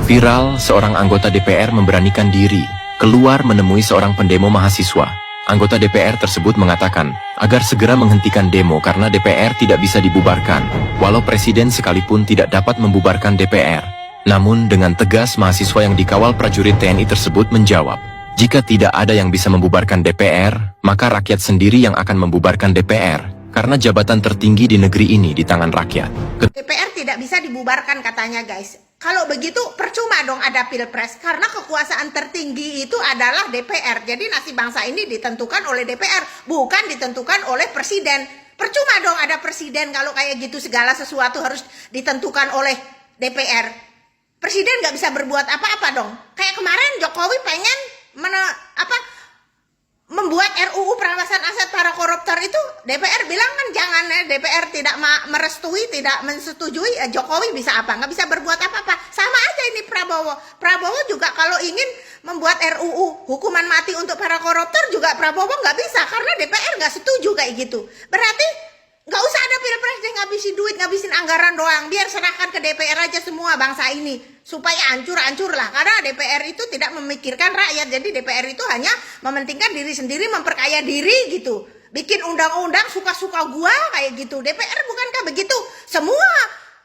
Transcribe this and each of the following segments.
Viral, seorang anggota DPR memberanikan diri keluar menemui seorang pendemo mahasiswa. Anggota DPR tersebut mengatakan agar segera menghentikan demo karena DPR tidak bisa dibubarkan, walau presiden sekalipun tidak dapat membubarkan DPR. Namun dengan tegas mahasiswa yang dikawal prajurit TNI tersebut menjawab, jika tidak ada yang bisa membubarkan DPR, maka rakyat sendiri yang akan membubarkan DPR, karena jabatan tertinggi di negeri ini di tangan rakyat. DPR tidak bisa dibubarkan katanya, guys. Kalau begitu percuma dong ada pilpres, karena kekuasaan tertinggi itu adalah DPR. Jadi nasib bangsa ini ditentukan oleh DPR, bukan ditentukan oleh presiden. Percuma dong ada presiden kalau kayak gitu, segala sesuatu harus ditentukan oleh DPR. Presiden nggak bisa berbuat apa-apa dong. Kayak kemarin Jokowi pengen membuat RUU perampasan aset para koruptor itu, DPR bilang kan jangan ya, DPR tidak merestui, tidak mensetujui, Jokowi bisa apa? Nggak bisa berbuat apa-apa. Sama aja ini Prabowo. Prabowo juga kalau ingin membuat RUU hukuman mati untuk para koruptor juga Prabowo nggak bisa karena DPR nggak setuju kayak gitu. Berarti nggak usah ada pilpres deh, ngabisin duit, ngabisin anggaran doang. Biar serahkan ke DPR aja semua bangsa ini. Supaya hancur-hancur lah. Karena DPR itu tidak memikirkan rakyat. Jadi DPR itu hanya mementingkan diri sendiri, memperkaya diri gitu. Bikin undang-undang suka-suka gua kayak gitu. DPR bukankah begitu? Semua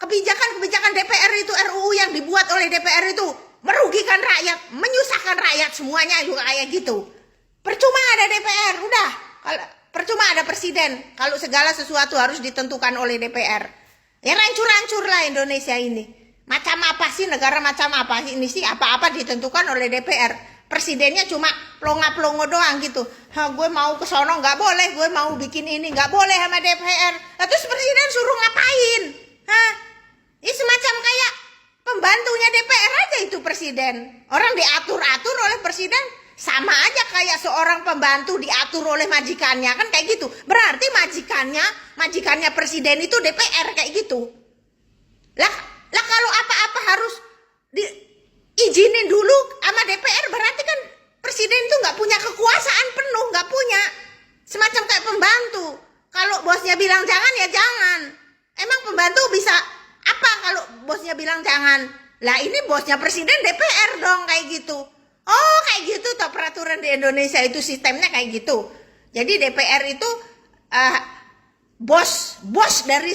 kebijakan-kebijakan DPR itu, RUU yang dibuat oleh DPR itu merugikan rakyat, menyusahkan rakyat, semuanya juga kayak gitu. Percuma ada DPR, udah. Percuma ada presiden kalau segala sesuatu harus ditentukan oleh DPR. Ya hancur-hancur lah Indonesia ini. Macam apa sih negara, macam apa sih ini sih, apa-apa ditentukan oleh DPR. Presidennya cuma plonga-plongo doang gitu. Gue mau ke sono nggak boleh, gue mau bikin ini nggak boleh sama DPR. Nah, terus presiden suruh ngapain? Ini semacam kayak pembantunya DPR aja itu presiden. Orang diatur-atur oleh presiden, sama aja kayak seorang pembantu diatur oleh majikannya, kan kayak gitu. Berarti majikannya presiden itu DPR kayak gitu. Lah kalau apa-apa harus diizinin dulu sama DPR, berarti kan presiden itu nggak punya kekuasaan penuh, nggak punya. Semacam kayak pembantu. Kalau bosnya bilang jangan ya jangan. Emang pembantu bisa apa kalau bosnya bilang jangan? Lah ini bosnya presiden DPR dong kayak gitu. Oh kayak gitu toh peraturan di Indonesia itu sistemnya kayak gitu. Jadi DPR itu bos dari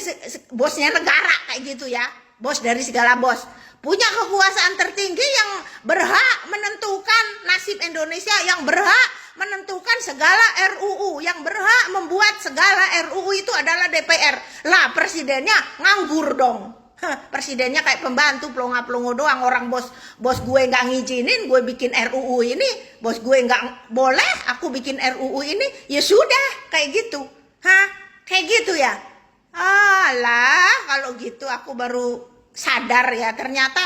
bosnya negara kayak gitu ya. Bos dari segala bos, punya kekuasaan tertinggi yang berhak menentukan nasib Indonesia, yang berhak menentukan segala RUU, yang berhak membuat segala RUU itu adalah DPR. Lah presidennya nganggur dong. Presidennya kayak pembantu pelongo-pelongo doang. Orang bos gue nggak ngizinin gue bikin RUU ini, bos gue nggak boleh aku bikin RUU ini, ya sudah kayak gitu. Kayak gitu ya. Alah, kalau gitu aku baru sadar ya, ternyata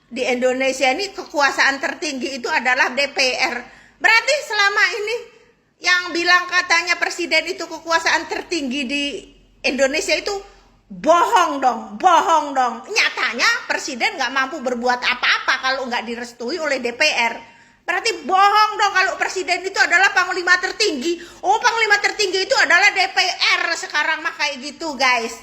di Indonesia ini kekuasaan tertinggi itu adalah DPR. Berarti selama ini yang bilang katanya presiden itu kekuasaan tertinggi di Indonesia itu bohong dong. Nyatanya presiden nggak mampu berbuat apa-apa kalau nggak direstui oleh DPR. Berarti bohong dong kalau presiden itu adalah panglima tertinggi. Oh, panglima tertinggi itu adalah DPR sekarang mah kayak gitu, guys.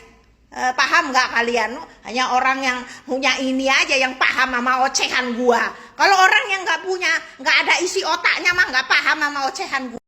Paham nggak kalian? Hanya orang yang punya ini aja yang paham sama ocehan gua. Kalau orang yang nggak ada isi otaknya mah nggak paham sama ocehan gua.